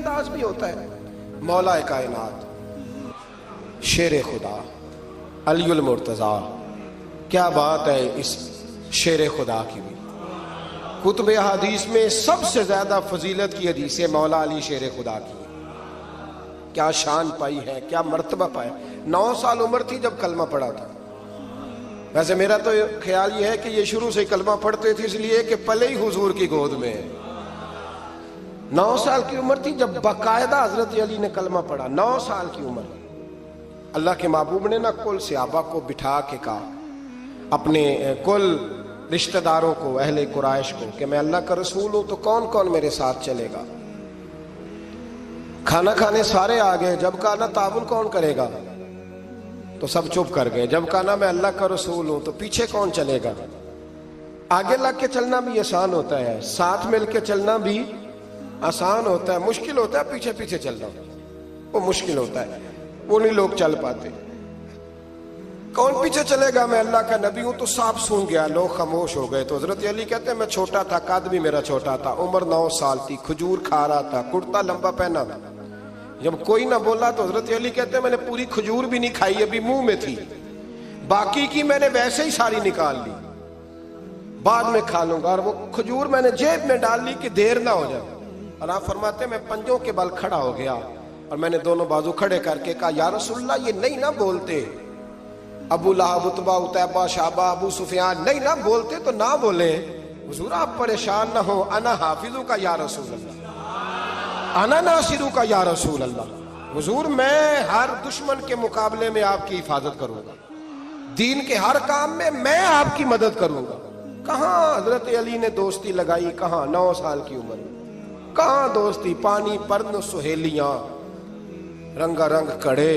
انداز بھی ہوتا ہے. مولا کائنات شیر خدا علی المرتضیٰ، کیا بات ہے اس شیر خدا کی بھی. کتب حدیث میں سب سے زیادہ فضیلت کی حدیث ہے مولا علی شیر خدا کی. کیا شان پائی ہے، کیا مرتبہ پایا. 9 سال عمر تھی جب کلمہ پڑھا تھا. ویسے میرا تو خیال یہ ہے کہ یہ شروع سے کلمہ پڑھتے تھے اس لیے کہ پلے ہی حضور کی گود میں. 9 سال کی عمر تھی جب باقاعدہ حضرت علی نے کلمہ پڑھا. 9 سال کی عمر. اللہ کے محبوب نے نہ کل صحابہ کو بٹھا کے کہا، اپنے کل رشتہ داروں کو، اہل قریش کو، کہ میں اللہ کا رسول ہوں تو کون کون میرے ساتھ چلے گا. کھانا کھانے سارے آ گئے. جب کہا نا تعاون کون کرے گا تو سب چپ کر گئے. جب کہا نا میں اللہ کا رسول ہوں تو پیچھے کون چلے گا. آگے لگ کے چلنا بھی آسان ہوتا ہے، ساتھ مل کے چلنا بھی آسان ہوتا ہے. مشکل ہوتا ہے پیچھے پیچھے چلنا، وہ مشکل ہوتا ہے، وہ نہیں لوگ چل پاتے. کون پیچھے چلے گا، میں اللہ کا نبی ہوں. تو صاحب سن گیا، لوگ خاموش ہو گئے. تو حضرت علی کہتے ہیں میں چھوٹا تھا، قد بھی میرا چھوٹا تھا، عمر 9 سال تھی، کھجور کھا رہا تھا، کرتا لمبا پہنا. جب کوئی نہ بولا تو حضرت علی کہتے ہیں میں نے پوری کھجور بھی نہیں کھائی، ابھی منہ میں تھی، باقی کی میں نے ویسے ہی ساری نکال لی، بعد میں کھا لوں گا. اور وہ کھجور میں نے جیب میں ڈال لی کہ دیر نہ ہو جائے. اور آپ فرماتے ہیں میں پنجوں کے بل کھڑا ہو گیا اور میں نے دونوں بازو کھڑے کر کے کہا یا رسول اللہ یہ نہیں نہ بولتے، ابو لہب، عتبہ، عتیبہ، شعبہ، ابو سفیان نہیں نہ بولتے تو نہ بولیں. حضور آپ پریشان نہ ہو، انا حافظوں کا یا رسول اللہ، انا ناصروں کا یا رسول اللہ. حضور میں ہر دشمن کے مقابلے میں آپ کی حفاظت کروں گا، دین کے ہر کام میں میں آپ کی مدد کروں گا. کہاں حضرت علی نے دوستی لگائی، کہاں 9 سال کی عمر میں کہاں دوستی. پانی پرن سہیلیاں رنگا رنگ کڑے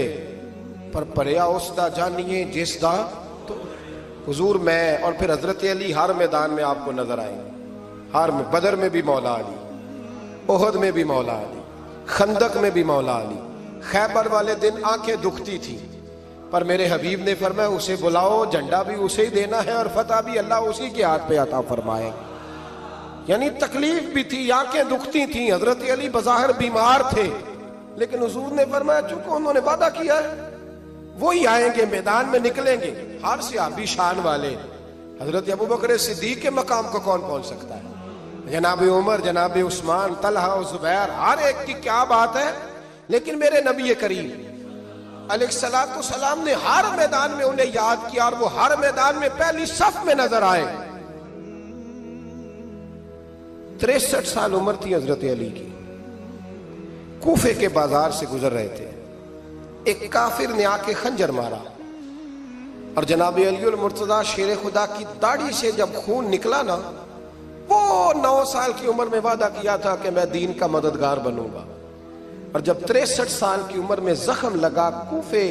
پر پریا اس دا جانیے جس دا. تو حضور میں اور پھر حضرت علی ہر میدان میں آپ کو نظر آئیں گے. ہر میں، بدر میں بھی مولا علی، احد میں بھی مولا علی، خندق میں بھی مولا علی. خیبر والے دن آنکھیں دکھتی تھی پر میرے حبیب نے فرمایا اسے بلاؤ، جھنڈا بھی اسے ہی دینا ہے اور فتح بھی اللہ اسی کے ہاتھ پہ عطا فرمائے. یعنی تکلیف بھی تھی، آنکھیں دکھتی تھیں. حضرت علی بظاہر بیمار تھے لیکن حضور نے فرمایا چونکہ انہوں نے وعدہ کیا ہے وہی آئیں گے، میدان میں نکلیں گے. ہر صحابی شان والے. حضرت ابوبکر صدیق کے مقام کو کون پہنچ سکتا ہے؟ جناب عمر، جناب عثمان، طلحہ و زبیر، ہر ایک کی کیا بات ہے. لیکن میرے نبی کریم علیہ الصلوۃ والسلام نے ہر میدان میں انہیں یاد کیا اور وہ ہر میدان میں پہلی صف میں نظر آئے. 63 سال عمر تھی حضرت علی کی. کوفے کے بازار سے گزر رہے تھے، ایک کافر نے آ کے خنجر مارا اور جناب علی المرتضیٰ شیر خدا کی داڑھی سے جب خون نکلا نا، وہ 9 سال کی عمر میں وعدہ کیا تھا کہ میں دین کا مددگار بنوں گا. اور جب 63 سال کی عمر میں زخم لگا کوفے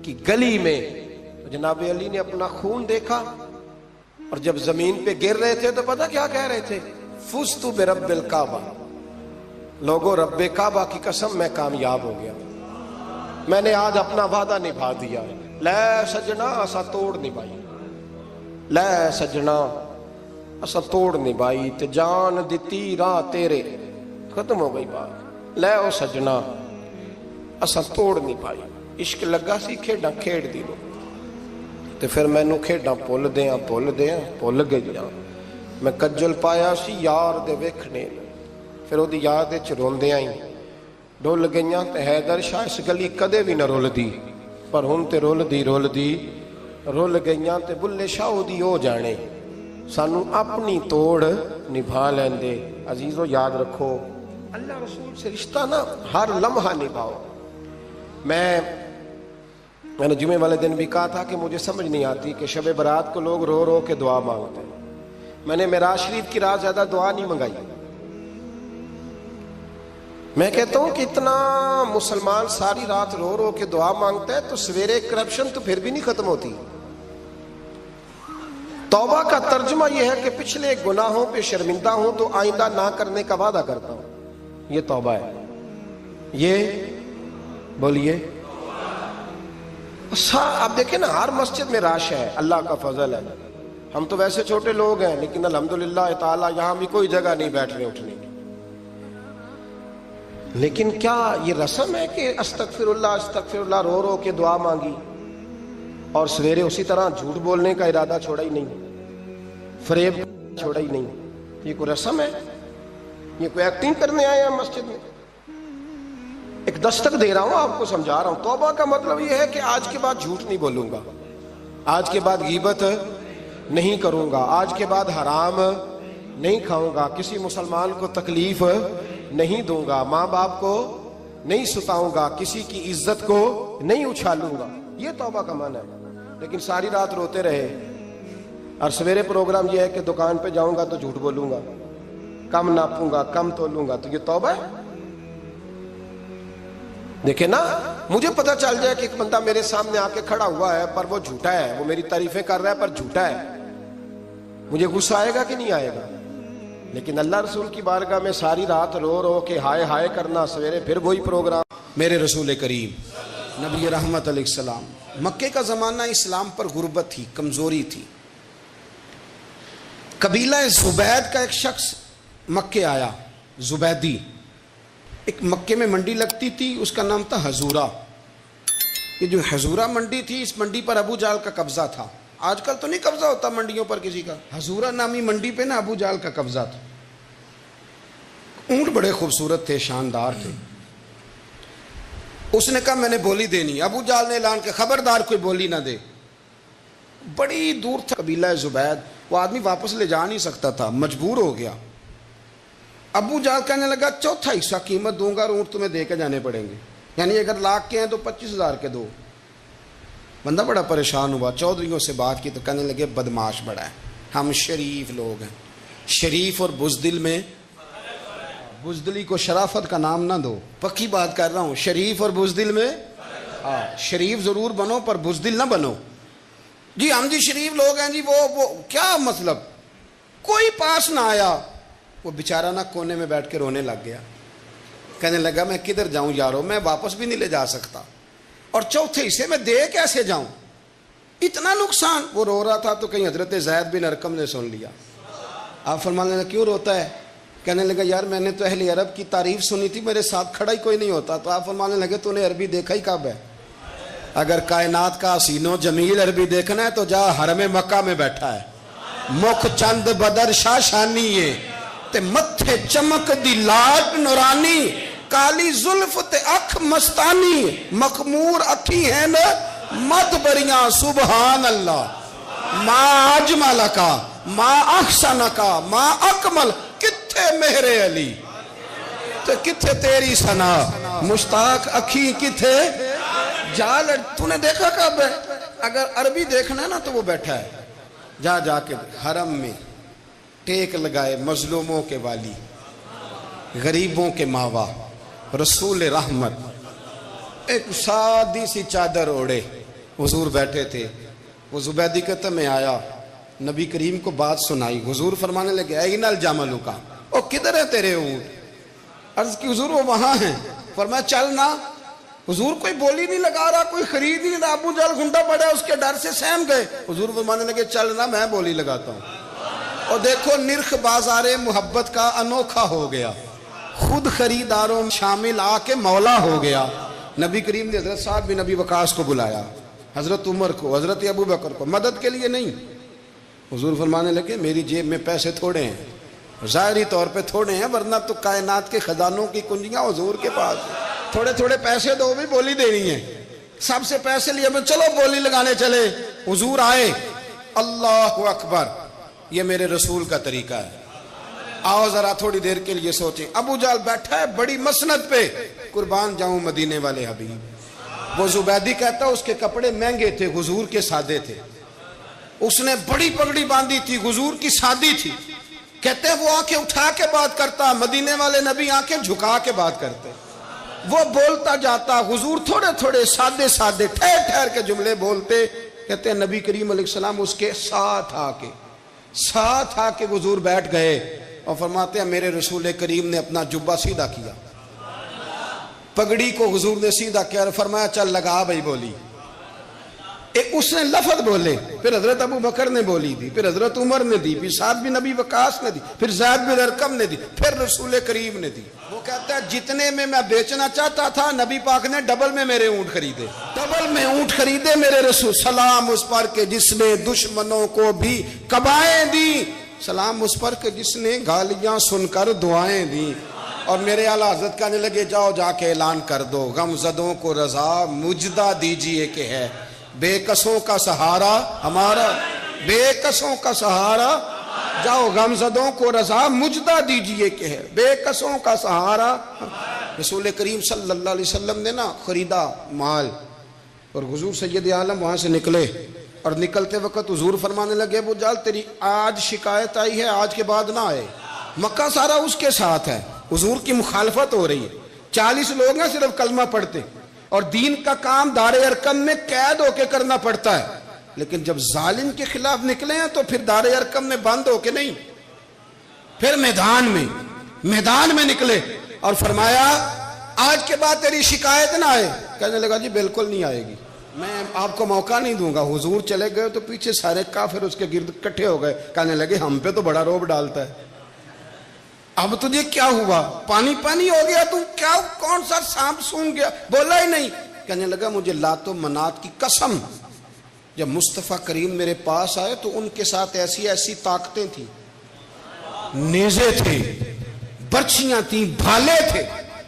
کی گلی میں تو جناب علی نے اپنا خون دیکھا اور جب زمین پہ گر رہے تھے تو پتہ کیا کہہ رہے تھے؟ فزت برب الکعبہ. لوگوں رب کعبہ کی قسم میں کامیاب ہو گیا، میں نے آج اپنا وعدہ نبھا دیا. لے سجنا اسا توڑ نبھائی، لے سجنا اسا توڑ نبھائی تے جان دتی راہ تیرے. ختم ہو گئی بات. لے او سجنا اسا توڑ نبھائی. عشق لگا سی کھیڈاں کھیڑ دی لو تے پھر مینو کھیڈاں بھول گئیاں. میں کجل پایا سی یار دے ویکھنے، پھر وہ دی یاد وچ روندیاں ہی ڈول گئیاں. تے حیدر شاہ اس گلی کدے بھی نہ رول دی پر ہن تے رول دی رول گئیاں. تے بلے شاہ دی ہو جانے سانو اپنی توڑ نبھا لیندے. عزیزو یاد رکھو اللہ رسول سے رشتہ نا ہر لمحہ نبھاؤ. میں نے جمعے والے دن بھی کہا تھا کہ مجھے سمجھ نہیں آتی کہ شب برات کو لوگ رو رو کے دعا مانگتے ہیں. میں نے معراج شریف کی رات زیادہ دعا نہیں منگائی. میں کہتا ہوں کہ اتنا مسلمان ساری رات رو رو کے دعا مانگتا ہے تو سویرے کرپشن تو پھر بھی نہیں ختم ہوتی. توبہ کا ترجمہ یہ ہے کہ پچھلے گناہوں پہ شرمندہ ہوں تو آئندہ نہ کرنے کا وعدہ کرتا ہوں. یہ توبہ ہے. یہ بولیے. آپ دیکھیں نا ہر مسجد میں رش ہے، اللہ کا فضل ہے. ہم تو ویسے چھوٹے لوگ ہیں لیکن الحمدللہ تعالی یہاں بھی کوئی جگہ نہیں بیٹھنے اٹھنے کی. لیکن کیا یہ رسم ہے کہ استغفر اللہ رو رو کے دعا مانگی اور سویرے اسی طرح جھوٹ بولنے کا ارادہ چھوڑا ہی نہیں، فریب چھوڑا ہی نہیں؟ یہ کوئی رسم ہے؟ یہ کوئی ایکٹنگ کرنے آئے ہیں مسجد میں؟ ایک دستک دے رہا ہوں، آپ کو سمجھا رہا ہوں۔ توبہ کا مطلب یہ ہے کہ آج کے بعد جھوٹ نہیں بولوں گا، آج کے بعد غیبت نہیں کروں گا، آج کے بعد حرام نہیں کھاؤں گا، کسی مسلمان کو تکلیف نہیں دوں گا، ماں باپ کو نہیں ستاؤں گا، کسی کی عزت کو نہیں اچھالوں گا۔ یہ توبہ کا معنی ہے۔ لیکن ساری رات روتے رہے اور سویرے پروگرام یہ ہے کہ دکان پہ جاؤں گا تو جھوٹ بولوں گا، کم ناپوں گا، کم تولوں گا، تو یہ توبہ ہے؟ دیکھیں نا، مجھے پتا چل جائے کہ ایک بندہ میرے سامنے آ کے کھڑا ہوا ہے پر وہ جھوٹا ہے، وہ میری تعریفیں کر رہا ہے پر جھوٹا ہے، مجھے غصہ آئے گا کہ نہیں آئے گا؟ لیکن اللہ رسول کی بارگاہ میں ساری رات رو رو کے ہائے ہائے کرنا، سویرے پھر وہی پروگرام۔ میرے رسول کریم نبی رحمت علیہ السلام، مکے کا زمانہ اسلام پر غربت تھی، کمزوری تھی۔ قبیلہ زبید کا ایک شخص مکے آیا، زبیدی، ایک مکے میں منڈی لگتی تھی، اس کا نام تھا حضورہ۔ یہ جو حضورہ منڈی تھی، اس منڈی پر ابو جہل کا قبضہ تھا۔ آج کل تو نہیں قبضہ ہوتا منڈیوں پر کسی کا، حضورہ نامی منڈی پہ نا ابو جہل کا قبضہ تھا۔ اونٹ بڑے خوبصورت تھے، شاندار تھے۔ اس نے کہا میں نے بولی دینی۔ ابو جہل نے اعلان کیا خبردار کوئی بولی نہ دے۔ بڑی دور تھا قبیلہ زبید، وہ آدمی واپس لے جا نہیں سکتا تھا، مجبور ہو گیا۔ ابو جہل کہنے لگا چوتھا حصہ قیمت دوں گا اور اونٹ تمہیں دے کے جانے پڑیں گے، یعنی اگر لاکھ کے ہیں تو 25,000 کے دو۔ بندہ بڑا پریشان ہوا، چودھریوں سے بات کی تو کہنے لگے بدماش بڑا ہے، ہم شریف لوگ ہیں، شریف اور بزدل میں، بزدلی کو شرافت کا نام نہ دو، پکی بات کر رہا ہوں، شریف اور بزدل میں شریف ضرور بنو پر بزدل نہ بنو۔ جی ہم جی شریف لوگ ہیں جی، وہ کیا مطلب؟ کوئی پاس نہ آیا، وہ بیچارہ نہ کونے میں بیٹھ کے رونے لگ گیا، کہنے لگا میں کدھر جاؤں یارو، میں واپس بھی نہیں لے جا سکتا، اور چوتھے حصے میں دے کیسے جاؤں، اتنا نقصان۔ وہ رو رہا تھا تو کہیں حضرت زید بن ارقم نے سن لیا۔ آپ فرمانے لگا کیوں روتا ہے؟ کہنے لگا یار میں نے تو اہل عرب کی تعریف سنی تھی، میرے ساتھ کھڑا ہی کوئی نہیں ہوتا۔ تو آپ فرمانے لگے تو نے عربی دیکھا ہی کب ہے؟ اگر کائنات کا حسین و جمیل عربی دیکھنا ہے تو جا حرم مکہ میں بیٹھا ہے، مکھ چند بدر شاشانی ہے تے متھے چمک دی لاٹ نورانی، کالی زلف تے اکھ مستانی، مخمور اکھی ہیں مد بریاں سبحان اللہ، ما اجمل کا ما احسن کا ما اکمل، کتھے مہر علی تے کتھے تیری ثنا، مشتاق اکھی کتھے جال۔ تو نے دیکھا کب ہے؟ اگر عربی دیکھنا ہے نا تو وہ بیٹھا ہے، جا کے حرم میں ٹیک لگائے، مظلوموں کے والی، غریبوں کے ماوا، رسول رحمت، ایک سادی سی چادر اوڑے حضور بیٹھے تھے۔ وہ زبیدی کہتا میں آیا، نبی کریم کو بات سنائی، حضور فرمانے لگے این الجمل کا، او کدھر ہے تیرے اونٹ؟ عرض کی حضور وہ وہاں ہیں۔ فرمایا چل نا۔ حضور کوئی بولی نہیں لگا رہا، کوئی خرید نہیں رہا، ابو جہل گھنٹا پڑا، اس کے ڈر سے سہم گئے۔ حضور فرمانے لگے چل نا، میں بولی لگاتا ہوں۔ اور دیکھو نرخ بازار محبت کا انوکھا ہو گیا، خود خریداروں شامل آ کے مولا ہو گیا۔ نبی کریم نے حضرت سعد بن ابی وقاص کو بلایا، حضرت عمر کو، حضرت ابو بکر کو، مدد کے لیے نہیں۔ حضور فرمانے لگے میری جیب میں پیسے تھوڑے ہیں، ظاہری طور پہ تھوڑے ہیں، ورنہ تو کائنات کے خزانوں کی کنجیاں حضور کے پاس ہیں۔ تھوڑے تھوڑے پیسے دو بھی بولی دینی ہے، سب سے پیسے لیے میں چلو بولی لگانے چلے۔ حضور آئے، اللہ اکبر، یہ میرے رسول کا طریقہ ہے، آؤ ذرا تھوڑی دیر کے لیے سوچیں۔ ابو جہل بیٹھا ہے بڑی مسند پہ، قربان جاؤں مدینے والے حبیب۔ وہ زبیدی کہتا اس کے کپڑے مہنگے تھے، حضور کے سادے تھے، اس نے بڑی پگڑی باندھی تھی، حضور کی سادی تھی۔ کہتے ہیں وہ آنکھیں اٹھا کے بات کرتا، مدینے والے نبی آنکھیں جھکا کے بات کرتے۔ وہ بولتا جاتا، حضور تھوڑے تھوڑے سادے سادے ٹھہر ٹھہر کے جملے بولتے۔ کہتے ہیں نبی کریم علیہ السلام اس کے ساتھ آ کے حضور بیٹھ گئے اور فرماتے ہیں میرے رسول کریم نے اپنا جبہ سیدھا کیا، پگڑی کو حضور نے سیدھا کیا اور فرمایا چل لگا بھائی بولی۔ اس نے لفظ بولے، پھر حضرت ابو بکر نے بولی دی، پھر حضرت عمر نے دی، پھر سعد بن نبی وقاص نے دی، پھر زید بن ارقم نے دی، پھر رسول کریم نے دی۔ وہ کہتا ہے جتنے میں بیچنا چاہتا تھا نبی پاک نے ڈبل میں میرے اونٹ خریدے، ڈبل میں اونٹ خریدے میرے رسول۔ سلام اس پر کہ جس نے دشمنوں کو بھی کبائیں دی، سلام اس پر کہ جس نے گالیاں سن کر دعائیں دی۔ اور میرے اعلیٰ حضرت کہنے لگے جاؤ جا کے اعلان کر دو، غم زدوں کو رضا مجدہ دیجئے کہ ہے بے کسوں کا سہارا ہمارا، بے کسوں کا سہارا، جاؤ غم زدوں کو رضا مجدہ دیجئے کہ ہے بے کسوں کا سہارا۔ رسول کریم صلی اللہ علیہ وسلم نے نا خریدا مال، اور حضور سید عالم وہاں سے نکلے، اور نکلتے وقت حضور فرمانے لگے ابو جہل تیری آج شکایت آئی ہے، آج کے بعد نہ آئے۔ مکہ سارا اس کے ساتھ ہے، حضور کی مخالفت ہو رہی ہے، 40 لوگ ہیں صرف کلمہ پڑھتے، اور دین کا کام دار ارقم میں قید ہو کے کرنا پڑتا ہے، لیکن جب ظالم کے خلاف نکلے ہیں تو پھر دار ارقم میں بند ہو کے نہیں، پھر میدان میں نکلے، اور فرمایا آج کے بعد تیری شکایت نہ آئے۔ کہنے لگا جی بالکل نہیں آئے گی، میں آپ کو موقع نہیں دوں گا۔ حضور چلے گئے تو پیچھے سارے کافر اس کے گرد اکٹھے ہو گئے، کہنے لگے ہم پہ تو بڑا روب ڈالتا ہے، اب تجھے کیا ہوا، پانی پانی ہو گیا، تو کیا کون سا سانپ سونگ گیا، بولا ہی نہیں۔ کہنے لگا مجھے لات و منات کی قسم، جب مصطفیٰ کریم میرے پاس آئے تو ان کے ساتھ ایسی ایسی طاقتیں تھیں، نیزے تھے، برچیاں تھیں، بھالے تھے،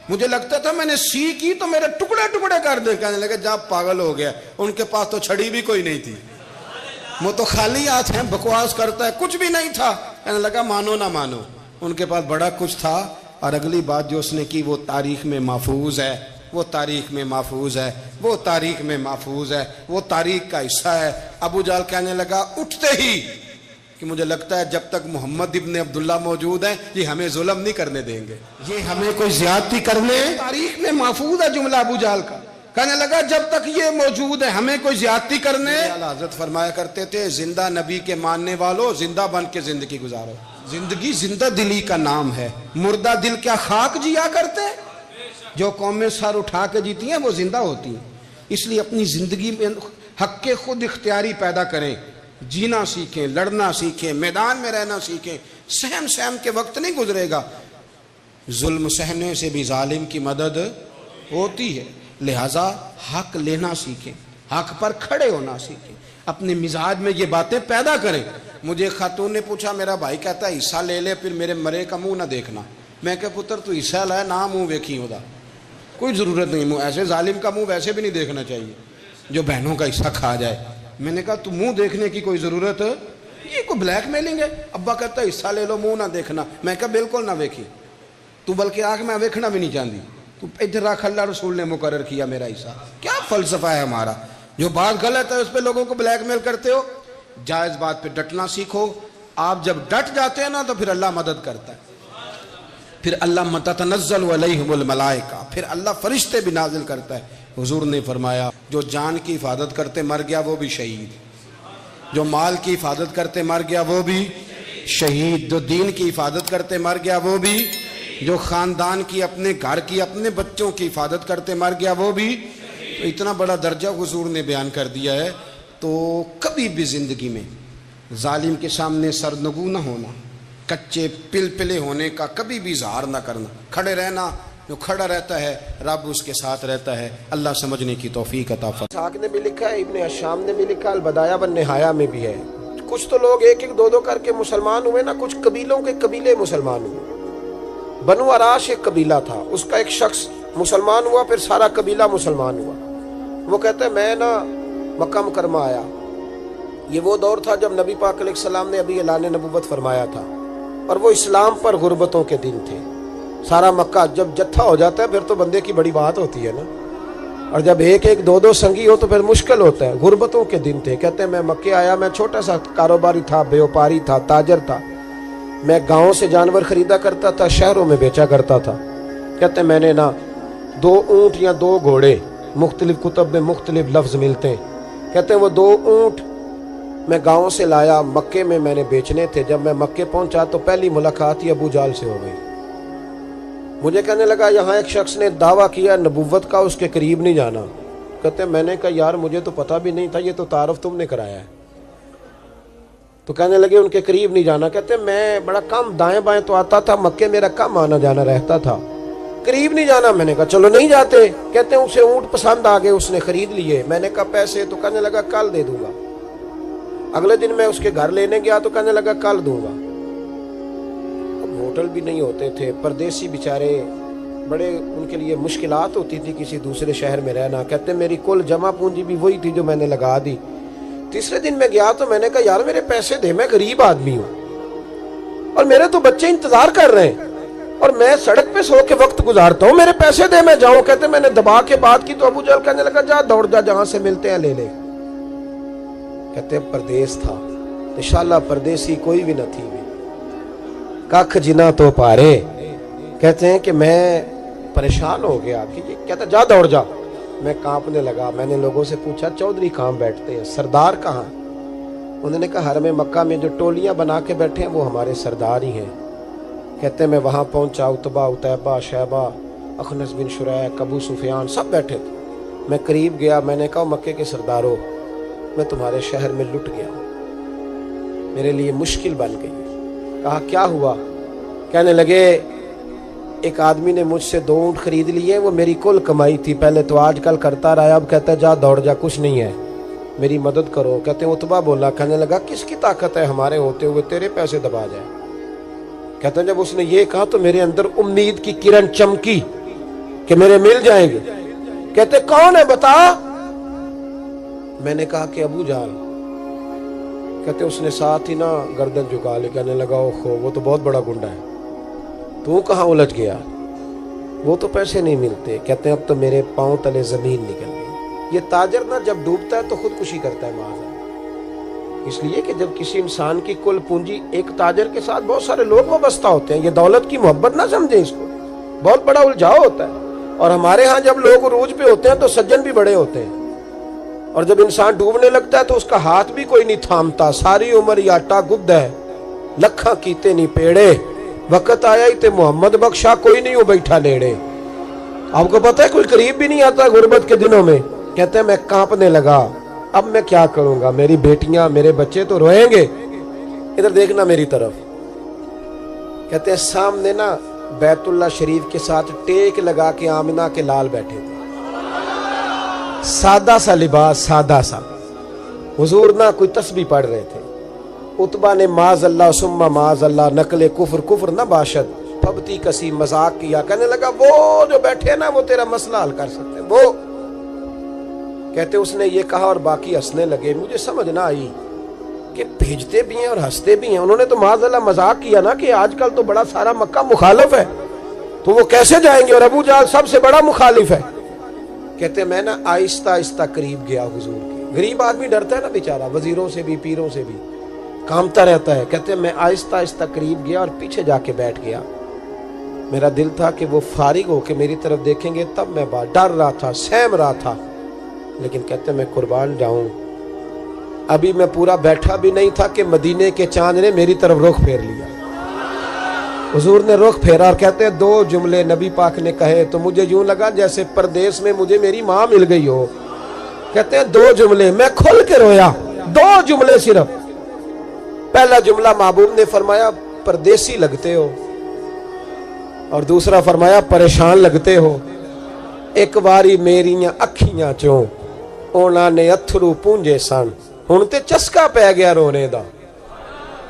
مجھے لگتا تھا میں نے سی کی تو میرے ٹکڑے ٹکڑے کر دے۔ کہنے لگا جا پاگل ہو گیا، ان کے پاس تو چھڑی بھی کوئی نہیں تھی، وہ تو خالی ہاتھ ہیں، بکواس کرتا ہے، کچھ بھی نہیں تھا۔ کہنے لگا مانو نہ مانو، ان کے پاس بڑا کچھ تھا، اور اگلی بات جو اس نے کی وہ تاریخ میں محفوظ ہے، وہ تاریخ میں محفوظ ہے، وہ تاریخ میں محفوظ ہے، وہ تاریخ کا حصہ ہے۔ ابو جہل کہنے لگا اٹھتے ہی کہ مجھے لگتا ہے جب تک محمد ابن عبداللہ موجود ہیں یہ ہمیں ظلم نہیں کرنے دیں گے، یہ ہمیں کوئی زیادتی کرنے، تاریخ میں محفوظ ہے جملہ ابو جہل کا۔ کہنے لگا جب تک یہ موجود ہے ہمیں کوئی زیادتی کرنے۔ حضرت فرمایا کرتے تھے زندہ نبی کے ماننے والوں زندہ بن کے زندگی گزارو، زندگی زندہ دلی کا نام ہے، مردہ دل کیا خاک جیا کرتے؟ جو قومیں سر اٹھا کے جیتی ہیں وہ زندہ ہوتی ہیں۔ اس لیے اپنی زندگی میں حق کے خود اختیاری پیدا کریں، جینا سیکھیں، لڑنا سیکھیں، میدان میں رہنا سیکھیں۔ سہم کے وقت نہیں گزرے گا، ظلم سہنے سے بھی ظالم کی مدد ہوتی ہے، لہذا حق لینا سیکھیں، حق پر کھڑے ہونا سیکھیں، اپنے مزاج میں یہ باتیں پیدا کریں۔ مجھے خاتون نے پوچھا، میرا بھائی کہتا ہے حصہ لے لے پھر میرے مرے کا منہ نہ دیکھنا۔ میں کہ پتر تو حصہ لائے نہ منہ ویکھی ہودا، کوئی ضرورت نہیں، منہ ایسے ظالم کا منہ ویسے بھی نہیں دیکھنا چاہیے جو بہنوں کا حصہ کھا جائے۔ میں نے کہا تو منہ دیکھنے کی کوئی ضرورت ہے، یہ کوئی بلیک میلنگ ہے؟ ابا کہتا ہے حصہ لے لو منہ نہ دیکھنا۔ میں کہا بالکل نہ ویکھی، تو بلکہ آنکھ میں ویکھنا بھی نہیں چاہتی، تو ادھر رکھ، اللہ رسول نے مقرر کیا میرا حصہ۔ کیا فلسفہ ہے ہمارا؟ جو بات غلط ہے اس پہ لوگوں کو بلیک میل کرتے ہو، جائز بات پہ ڈٹنا سیکھو۔ آپ جب ڈٹ جاتے ہیں نا تو پھر اللہ مدد کرتا ہے، پھر اللہ تتنزل علیہم الملائکہ، پھر اللہ فرشتے بھی نازل کرتا ہے۔ حضور نے فرمایا جو جان کی حفاظت کرتے مر گیا وہ بھی شہید، جو مال کی حفاظت کرتے مر گیا وہ بھی شہید، جو دین کی حفاظت کرتے مر گیا وہ بھی، جو خاندان کی، اپنے گھر کی، اپنے بچوں کی حفاظت کرتے مر گیا وہ بھی۔ تو اتنا بڑا درجہ حضور نے بیان کر دیا ہے۔ تو کبھی بھی زندگی میں ظالم کے سامنے سرنگو نہ ہونا، کچے پلپلے ہونے کا کبھی بھی اظہار نہ کرنا، کھڑے رہنا، جو کھڑا رہتا ہے رب اس کے ساتھ رہتا ہے۔ اللہ سمجھنے کی توفیق عطا فرمائے۔ اسحاق نے بھی لکھا ہے، ابن حشام نے بھی لکھا، البدایہ والنہایہ میں بھی ہے۔ کچھ تو لوگ ایک ایک دو دو کر کے مسلمان ہوئے نا، کچھ قبیلوں کے قبیلے مسلمان ہوئے۔ بنو عراش ایک قبیلہ تھا، اس کا ایک شخص مسلمان ہوا، پھر سارا قبیلہ مسلمان ہوا۔ وہ کہتا ہے میں نا مکہ مکرمہ آیا، یہ وہ دور تھا جب نبی پاک علیہ السلام نے ابھی اعلان نبوت فرمایا تھا، اور وہ اسلام پر غربتوں کے دن تھے۔ سارا مکہ جب جتھا ہو جاتا ہے پھر تو بندے کی بڑی بات ہوتی ہے نا، اور جب ایک ایک دو دو سنگی ہو تو پھر مشکل ہوتا ہے۔ غربتوں کے دن تھے، کہتے ہیں میں مکے آیا، میں چھوٹا سا کاروباری تھا، بیوپاری تھا، تاجر تھا، میں گاؤں سے جانور خریدا کرتا تھا، شہروں میں بیچا کرتا تھا۔ کہتے ہیں میں نے نا 2 اونٹ یا 2 گھوڑے، مختلف کتب میں مختلف لفظ ملتے ہیں، کہتے ہیں وہ 2 اونٹ میں گاؤں سے لایا، مکے میں نے بیچنے تھے۔ جب میں مکے پہنچا تو پہلی ملاقات ہی ابو جہل سے ہو گئی۔ مجھے کہنے لگا یہاں ایک شخص نے دعویٰ کیا نبوت کا، اس کے قریب نہیں جانا، کہتے ہیں میں نے کہا یار مجھے تو پتہ بھی نہیں تھا، یہ تو تعارف تم نے کرایا ہے. تو کہنے لگے ان کے قریب نہیں جانا. کہتے ہیں میں بڑا کم دائیں بائیں تو آتا تھا، مکے میرا کم آنا جانا رہتا تھا، قریب نہیں جانا. میں نے کہا چلو نہیں جاتے. کہتے ہیں اسے اونٹ پسند آ گئے، اس نے خرید لیے. میں نے کہا پیسے؟ تو کہنے لگا کل دے دوں گا. اگلے دن میں اس کے گھر لینے گیا تو کہنے لگا کل دوں گا. اب ہوٹل بھی نہیں ہوتے تھے، پردیسی بیچارے، بڑے ان کے لیے مشکلات ہوتی تھی کسی دوسرے شہر میں رہنا. کہتے ہیں میری کل جمع پونجی بھی وہی تھی جو میں نے لگا دی. تیسرے دن میں گیا تو میں نے کہا یار میرے پیسے دے، میں غریب آدمی ہوں اور میرے تو بچے انتظار کر رہے ہیں اور میں سڑک پہ سو کے وقت گزارتا ہوں، میرے پیسے دے میں جاؤں. کہتے میں نے دبا کے بات کی تو ابو جہل کہنے لگا جا دوڑ جا، جہاں سے ملتے ہیں لے لے. کہتے ہیں پردیس تھا، انشاءاللہ پردیسی کوئی بھی نہ تھی بھی کخ جنا تو پارے. کہتے ہیں کہ میں پریشان ہو گیا کہ یہ کہتا جا دوڑ جا. میں کانپنے لگا. میں نے لوگوں سے پوچھا چودھری کہاں بیٹھتے ہیں، سردار کہاں؟ انہوں نے کہا حرم مکہ میں جو ٹولیاں بنا کے بیٹھے ہیں وہ ہمارے سردار ہی ہیں. کہتے ہیں میں وہاں پہنچا، عتبہ، عتیبہ، شیبہ، اخنس بن شریح، ابو سفیان سب بیٹھے تھے. میں قریب گیا. میں نے کہا مکے کے سرداروں، میں تمہارے شہر میں لٹ گیا، میرے لیے مشکل بن گئی. کہا کیا ہوا؟ کہنے لگے ایک آدمی نے مجھ سے 2 اونٹ خرید لیے، وہ میری کل کمائی تھی، پہلے تو آج کل کرتا رہا، اب کہتا ہے جا دوڑ جا، کچھ نہیں ہے، میری مدد کرو. کہتے ہیں عتبہ بولا. کہنے لگا کس کی طاقت ہے ہمارے ہوتے ہوئے تیرے پیسے دبا جائے؟ کہتے ہیں جب اس نے یہ کہا تو میرے اندر امید کی کرن چمکی کہ میرے مل جائیں گے. کہتے کون ہے بتا؟ میں نے کہا کہ ابو جہل. کہتے اس نے ساتھ ہی نا گردن جھکا لی. کہنے لگا اوہو وہ تو بہت بڑا گنڈا ہے، تو کہاں الجھ گیا؟ وہ تو پیسے نہیں ملتے. کہتے ہیں اب تو میرے پاؤں تلے زمین نکل گئی. یہ تاجر نا جب ڈوبتا ہے تو خودکشی کرتا ہے معاذ اللہ. اس لیے کہ جب کسی انسان کی کل پونجی، ایک تاجر کے ساتھ بہت سارے لوگ وابستہ ہوتے ہیں، یہ دولت کی محبت نہ سمجھیں، اس کو بہت بڑا الجھاؤ ہوتا ہے. اور ہمارے ہاں جب لوگ عروج پہ ہوتے ہیں تو سجن بھی بڑے ہوتے ہیں، اور جب انسان ڈوبنے لگتا ہے تو اس کا ہاتھ بھی کوئی نہیں تھامتا. ساری عمر یہ آٹا گد ہے، لکھاں کیتے نہیں پیڑے، وقت آیا ہی تے محمد بخشا، کوئی نہیں ہو بیٹھا لیڑے. آپ کو پتہ ہے کوئی قریب بھی نہیں آتا غربت کے دنوں میں. کہتے ہیں میں کانپنے لگا، اب میں کیا کروں گا؟ میری بیٹیاں میرے بچے تو روئیں گے. ادھر دیکھنا میری طرف. کہتے ہیں سامنے نا بیت اللہ شریف کے ساتھ ٹیک لگا کے آمنہ کے لال بیٹھے تھے، سادہ سا لباس، سادہ سا. حضور نہ کوئی تسبیح پڑھ رہے تھے. عتبہ نے معاذ اللہ ثم معاذ اللہ، نقل کفر، کفر نہ باشد، پھبتی کسی مذاق کیا. کہنے لگا وہ جو بیٹھے نا وہ تیرا مسئلہ حل کر سکتے وہ. کہتے اس نے یہ کہا اور باقی ہنسنے لگے. مجھے سمجھ نہ آئی کہ بھیجتے بھی ہیں اور ہنستے بھی ہیں. انہوں نے تو معاذ اللہ مذاق کیا نا کہ آج کل تو بڑا سارا مکہ مخالف ہے، تو وہ کیسے جائیں گے، اور ابو جہل سب سے بڑا مخالف ہے. کہتے میں نا آہستہ آہستہ قریب گیا حضور کے. غریب آدمی ڈرتا ہے نا بیچارہ، وزیروں سے بھی پیروں سے بھی کامتا رہتا ہے. کہتے میں آہستہ آہستہ قریب گیا اور پیچھے جا کے بیٹھ گیا. میرا دل تھا کہ وہ فارغ ہو کے میری طرف دیکھیں گے تب میں ڈر رہا تھا، سہم رہا تھا. لیکن کہتے میں قربان جاؤں، ابھی میں پورا بیٹھا بھی نہیں تھا کہ مدینے کے چاند نے میری طرف رخ پھیر لیا. حضور نے رخ پھیرا اور کہتے ہیں 2 جملے نبی پاک نے کہے تو مجھے یوں لگا جیسے پردیس میں مجھے میری ماں مل گئی ہو. کہتے ہیں 2 جملے، میں کھل کے رویا. 2 جملے صرف. پہلا جملہ محبوب نے فرمایا پردیسی لگتے ہو، اور دوسرا فرمایا پریشان لگتے ہو. ایک واری میریاں اکھیاں چوں اونا نے اتھرو پونجے سن، ہن تے چسکا پہ گیا رونے دا،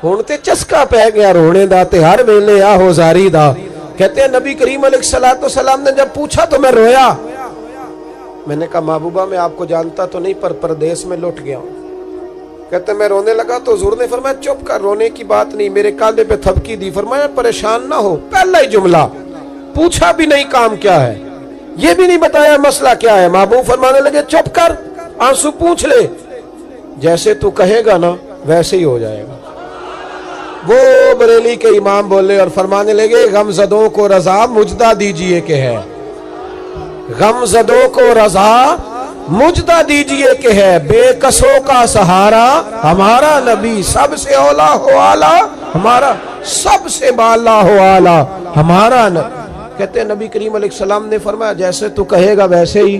ہن تے چسکا پہ گیا رونے دا تے ہر ویلے آہو زاری دا. کہتے ہیں نبی کریم علیہ السلام نے جب پوچھا تو میں رویا. میں نے کہا محبوبہ میں آپ کو جانتا تو نہیں پر پردیس میں لٹ گیا ہوں. کہتے میں رونے لگا تو حضور نے فرمایا چپ کر، رونے کی بات نہیں. میرے کاندھے پہ تھپکی دی، فرمایا پریشان نہ ہو. پہلا ہی جملہ، پوچھا بھی نہیں کام کیا ہے، یہ بھی نہیں بتایا مسئلہ کیا ہے. محبوب فرمانے لگے چپ کر، آنسو پوچھ لے، جیسے تو کہے گا نا ویسے ہی ہو جائے گا. وہ بریلی کے امام بولے اور فرمانے لگے غم زدوں کو رضا مجدہ دیجئے کہ ہے، غم زدوں کو رضا مجدہ دیجئے کہ ہے، بے کسوں کا سہارا ہمارا نبی، سب سے اولا ہو آلہ ہمارا، سب سے بالا ہو آلہ ہمارا نبی. کہتے ہیں نبی کریم علیہ السلام نے فرمایا جیسے تو کہے گا ویسے ہی.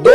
2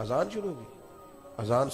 اذان شروع ہوگی, اذان